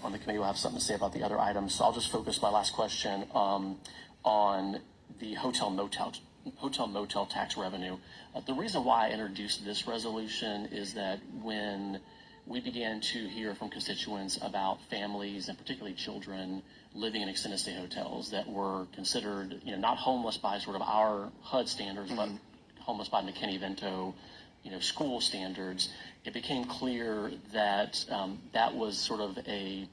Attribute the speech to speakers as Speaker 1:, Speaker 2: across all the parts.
Speaker 1: on the committee will have something to say about the other items. So I'll just focus my last question on the hotel motel tax revenue. The reason why I introduced this resolution is that when we began to hear from constituents about families and particularly children living in extended stay hotels that were considered, not homeless by sort of our HUD standards, but homeless by McKinney-Vento, school standards, it became clear that that was sort of a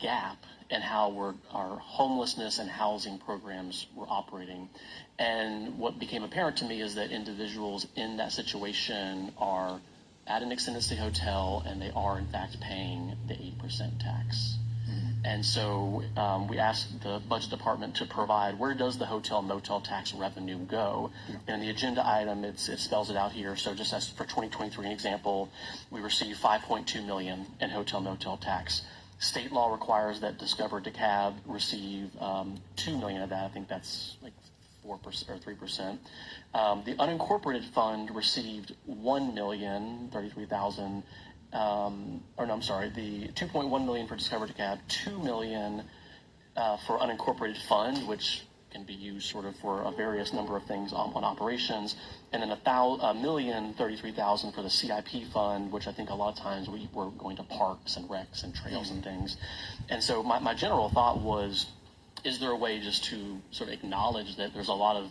Speaker 1: gap in how our homelessness and housing programs were operating. And what became apparent to me is that individuals in that situation are at an extended stay hotel and they are in fact paying the 8% tax. And so we asked the budget department to provide where does the hotel motel tax revenue go. And in the agenda item, it spells it out here. So just as for 2023, an example, we received $5.2 million in hotel motel tax. State law requires that DeKalb receive $2 million of that. I think that's like 4% or 3%. The unincorporated fund received $1,033,000. The $2.1 million for DeKalb, $2 million for unincorporated fund, which can be used sort of for a various number of things on operations, and then $1,033,000 for the CIP fund, which I think a lot of times we were going to parks and recs and trails and things. And so my general thought was, is there a way just to sort of acknowledge that there's a lot of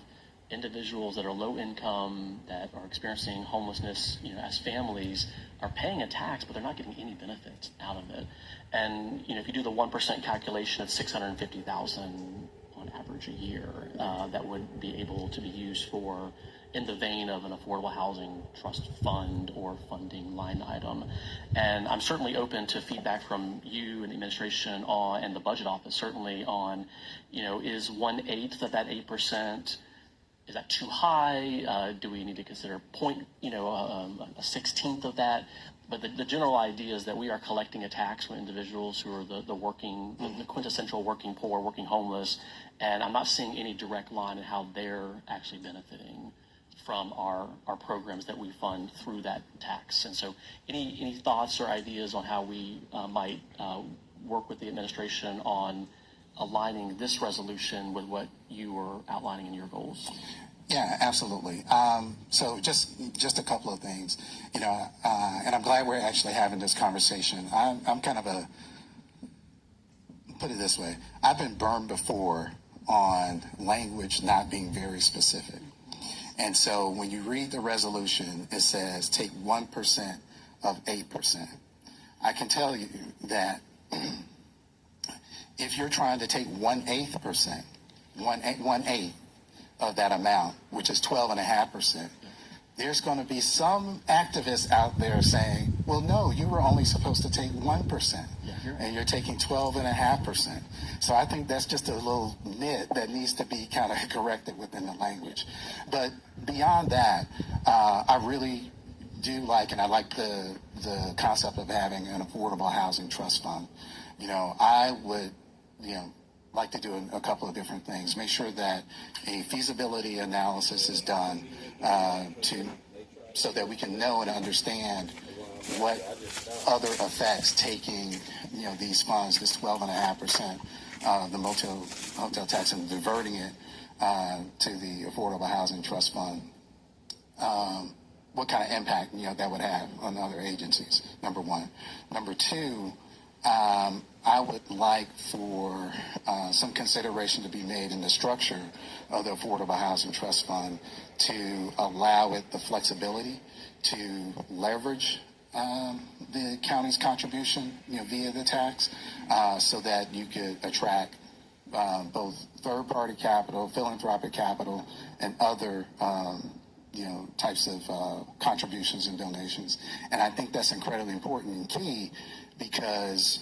Speaker 1: individuals that are low income, that are experiencing homelessness, as families, are paying a tax, but they're not getting any benefit out of it. And, if you do the 1% calculation, it's $650,000 on average a year that would be able to be used for, in the vein of an affordable housing trust fund or funding line item. And I'm certainly open to feedback from you and the administration and the budget office, certainly on, is 1/8 of that 8%, is that too high? Do we need to consider a 16th of that? But the general idea is that we are collecting a tax from individuals who are the quintessential working poor, working homeless, and I'm not seeing any direct line in how they're actually benefiting from our programs that we fund through that tax. And so any thoughts or ideas on how we might work with the administration on aligning this resolution with what you were outlining in your goals?
Speaker 2: Yeah, absolutely. So just a couple of things, and I'm glad we're actually having this conversation. I'm kind of put it this way, I've been burned before on language not being very specific. And so when you read the resolution, it says take 1% of 8%. I can tell you that if you're trying to take 1/8%, 1/8 of that amount, which is 12.5%, there's going to be some activists out there saying, well, no, you were only supposed to take 1%, and you're taking 12.5%. So I think that's just a little nit that needs to be kind of corrected within the language. But beyond that, I really do like, and I like the concept of having an affordable housing trust fund. I would, like to do a couple of different things. Make sure that a feasibility analysis is done so that we can know and understand what other effects taking, these funds, this 12.5%, the hotel tax, and diverting it to the Affordable Housing Trust Fund, what kind of impact, that would have on other agencies, number one. Number two, I would like for some consideration to be made in the structure of the Affordable Housing Trust Fund to allow it the flexibility to leverage the county's contribution, via the tax, so that you could attract both third-party capital, philanthropic capital, and other types of contributions and donations. And I think that's incredibly important and key, because